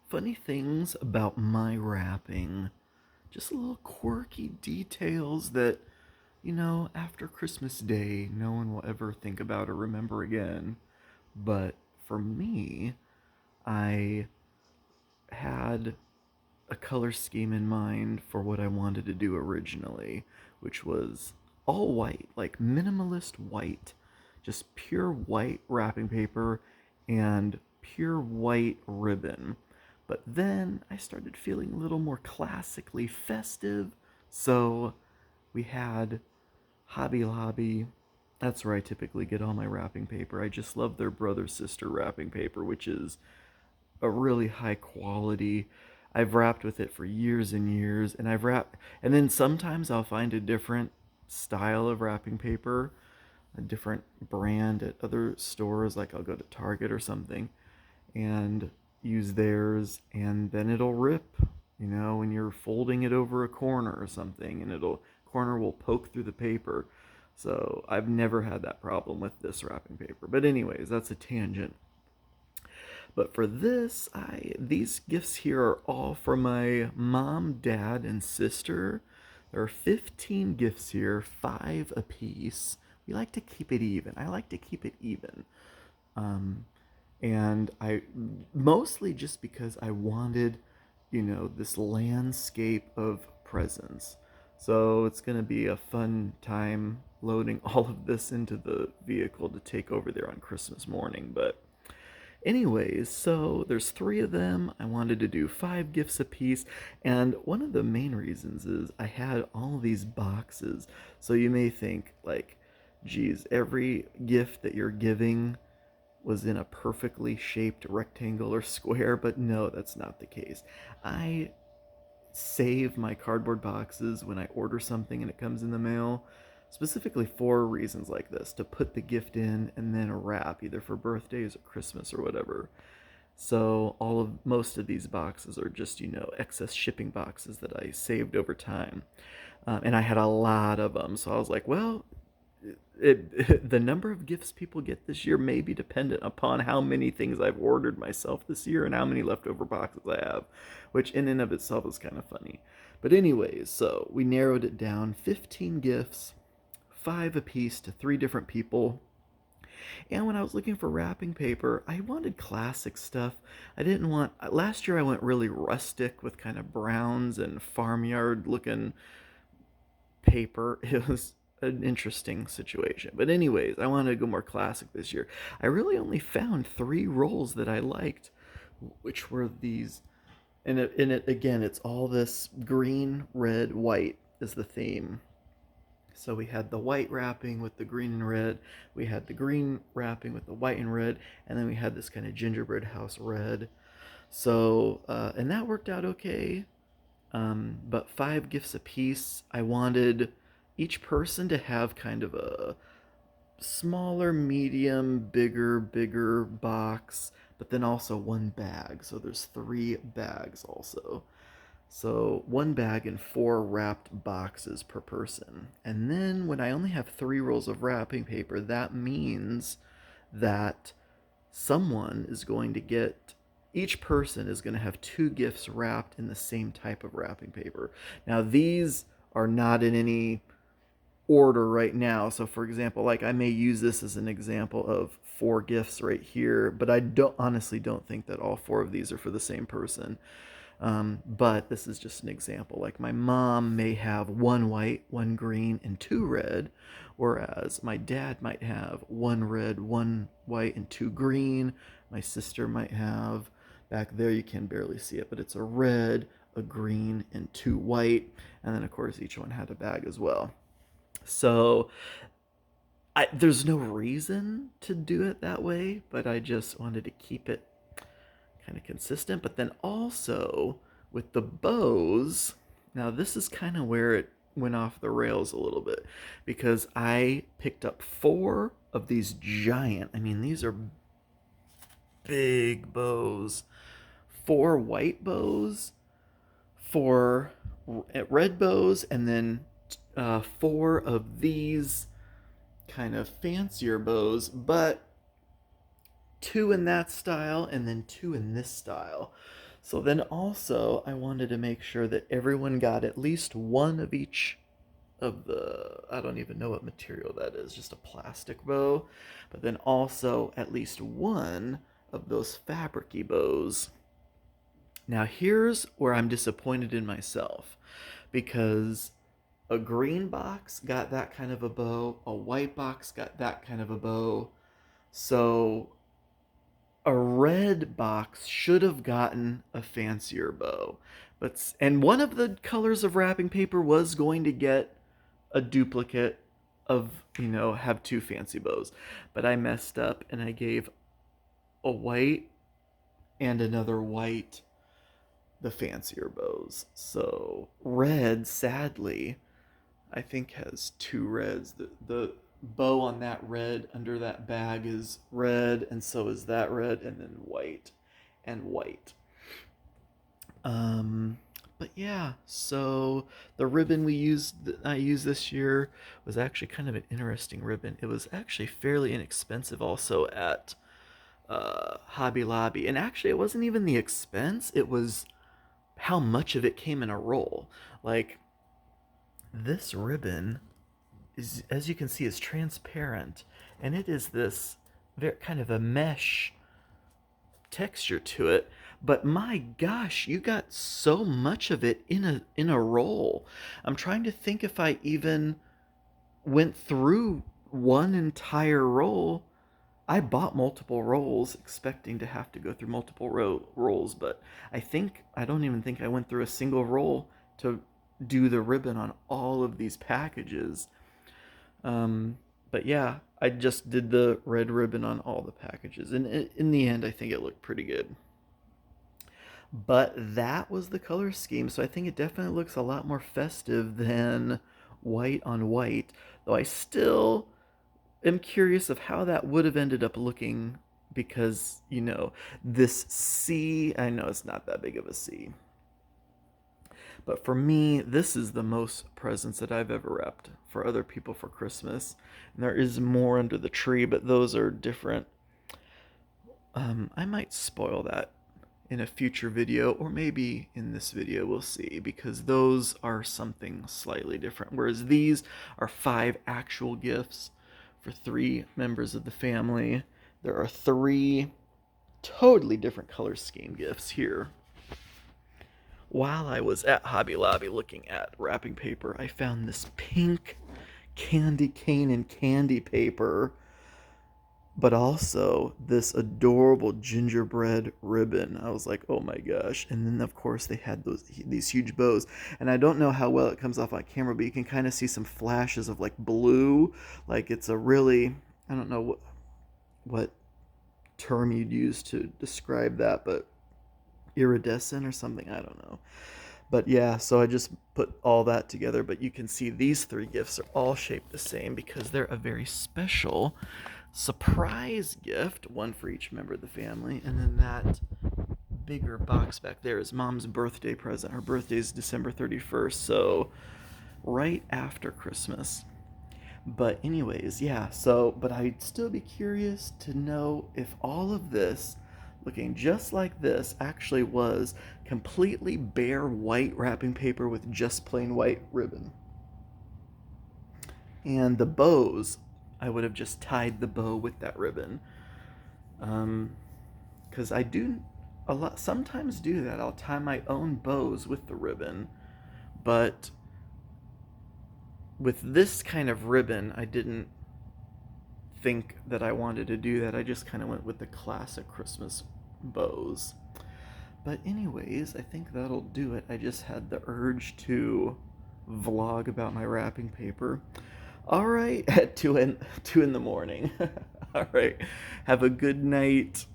Funny things about my wrapping. Just little quirky details that, after Christmas Day, no one will ever think about or remember again. But for me, I had a color scheme in mind for what I wanted to do originally, which was all white, like minimalist white, just pure white wrapping paper and pure white ribbon. But then I started feeling a little more classically festive, so we had Hobby Lobby. That's where I typically get all my wrapping paper. I just love their brother sister wrapping paper, which is a really high quality. I've wrapped with it for years and years, and and then sometimes I'll find a different style of wrapping paper, a different brand at other stores, like I'll go to Target or something and use theirs, and then it'll rip, when you're folding it over a corner or something, and it'll corner will poke through the paper. So I've never had that problem with this wrapping paper. But anyways, that's a tangent. But for this, I these gifts here are all for my mom, dad, and sister. There are 15 gifts here, 5 apiece. We like to keep it even. I like to keep it even. Um, and I mostly just because I wanted, this landscape of presents. So it's going to be a fun time loading all of this into the vehicle to take over there on Christmas morning. But anyways, so there's 3 of them. I wanted to do 5 gifts apiece, and one of the main reasons is I had all these boxes. So you may think like, geez, every gift that you're giving was in a perfectly shaped rectangle or square, but no, that's not the case. I save my cardboard boxes when I order something and it comes in the mail, specifically for reasons like this, to put the gift in and then wrap, either for birthdays or Christmas or whatever. So most of these boxes are just, excess shipping boxes that I saved over time. And I had a lot of them. So I was like, well, the number of gifts people get this year may be dependent upon how many things I've ordered myself this year and how many leftover boxes I have, which in and of itself is kind of funny. But anyways, so we narrowed it down, 15 gifts, 5 apiece to 3 different people. And when I was looking for wrapping paper, I wanted classic stuff. I didn't want last year I went really rustic with kind of browns and farmyard looking paper. It was an interesting situation. But anyways, I wanted to go more classic this year. I really only found 3 rolls that I liked, which were these. And it again, it's all this green, red, white is the theme. So we had the white wrapping with the green and red. We had the green wrapping with the white and red, and then we had this kind of gingerbread house red. So and that worked out okay. But 5 gifts apiece. I wanted each person to have kind of a smaller, medium, bigger box, but then also one bag. So there's 3 bags also. So 1 bag and 4 wrapped boxes per person. And then when I only have 3 rolls of wrapping paper, that means that someone is going to get each person is going to have 2 gifts wrapped in the same type of wrapping paper. Now these are not in any order right now. So for example, like I may use this as an example of 4 gifts right here, but I don't honestly don't think that all 4 of these are for the same person. But this is just an example. Like my mom may have 1 white, 1 green, and 2 red, whereas my dad might have 1 red, 1 white, and 2 green. My sister might have, back there you can barely see it, but it's a red, a green, and 2 white. And then of course each one had a bag as well. So there's no reason to do it that way, but I just wanted to keep it kind of consistent. But then also with the bows, now this is kind of where it went off the rails a little bit, because I picked up 4 of these giant, I mean, these are big bows, 4 white bows, 4 red bows, and then 4 of these kind of fancier bows, but 2 in that style and then 2 in this style. So then also, I wanted to make sure that everyone got at least one of each of the, I don't even know what material that is, just a plastic bow. But then also at least one of those fabricy bows. Now here's where I'm disappointed in myself, because a green box got that kind of a bow, a white box got that kind of a bow. So a red box should have gotten a fancier bow. And one of the colors of wrapping paper was going to get a duplicate of, have two fancy bows. But I messed up and I gave a white and another white the fancier bows. So red, sadly, I think has two reds. The bow on that red under that bag is red, and so is that red, and then white and white. Um, but yeah, so the ribbon I used this year was actually kind of an interesting ribbon. It was actually fairly inexpensive also at Hobby Lobby, and actually it wasn't even the expense. It was how much of it came in a roll. Like this ribbon is, as you can see, is transparent, and it is this very kind of a mesh texture to it. But my gosh, you got so much of it in a roll. I'm trying to think if I even went through one entire roll. I bought multiple rolls expecting to have to go through multiple rolls, but I don't even think I went through a single roll to do the ribbon on all of these packages. But yeah, I just did the red ribbon on all the packages, and in the end, I think it looked pretty good. But that was the color scheme, so I think it definitely looks a lot more festive than white on white, though I still am curious of how that would have ended up looking, because, this C, I know it's not that big of a C. But for me, this is the most presents that I've ever wrapped for other people for Christmas. And there is more under the tree, but those are different. I might spoil that in a future video, or maybe in this video, we'll see, because those are something slightly different. Whereas these are 5 actual gifts for 3 members of the family. There are 3 totally different color scheme gifts here. While I was at Hobby Lobby looking at wrapping paper, I found this pink candy cane and candy paper, but also this adorable gingerbread ribbon. I was like, oh my gosh. And then, of course, they had these huge bows. And I don't know how well it comes off on camera, but you can kind of see some flashes of like blue. Like it's a really, I don't know what term you'd use to describe that, but iridescent or something, I don't know. But yeah, so I just put all that together, but you can see these 3 gifts are all shaped the same because they're a very special surprise gift, one for each member of the family. And then that bigger box back there is Mom's birthday present. Her birthday is December 31st, so right after Christmas. But anyways, yeah, so but I'd still be curious to know if all of this, looking just like this, actually was completely bare white wrapping paper with just plain white ribbon. And the bows, I would have just tied the bow with that ribbon. Because I do sometimes do that. I'll tie my own bows with the ribbon, but with this kind of ribbon, I didn't think that I wanted to do that. I just kind of went with the classic Christmas bows. But anyways, I think that'll do it. I just had the urge to vlog about my wrapping paper. All right, at 2 in the morning. All right, have a good night.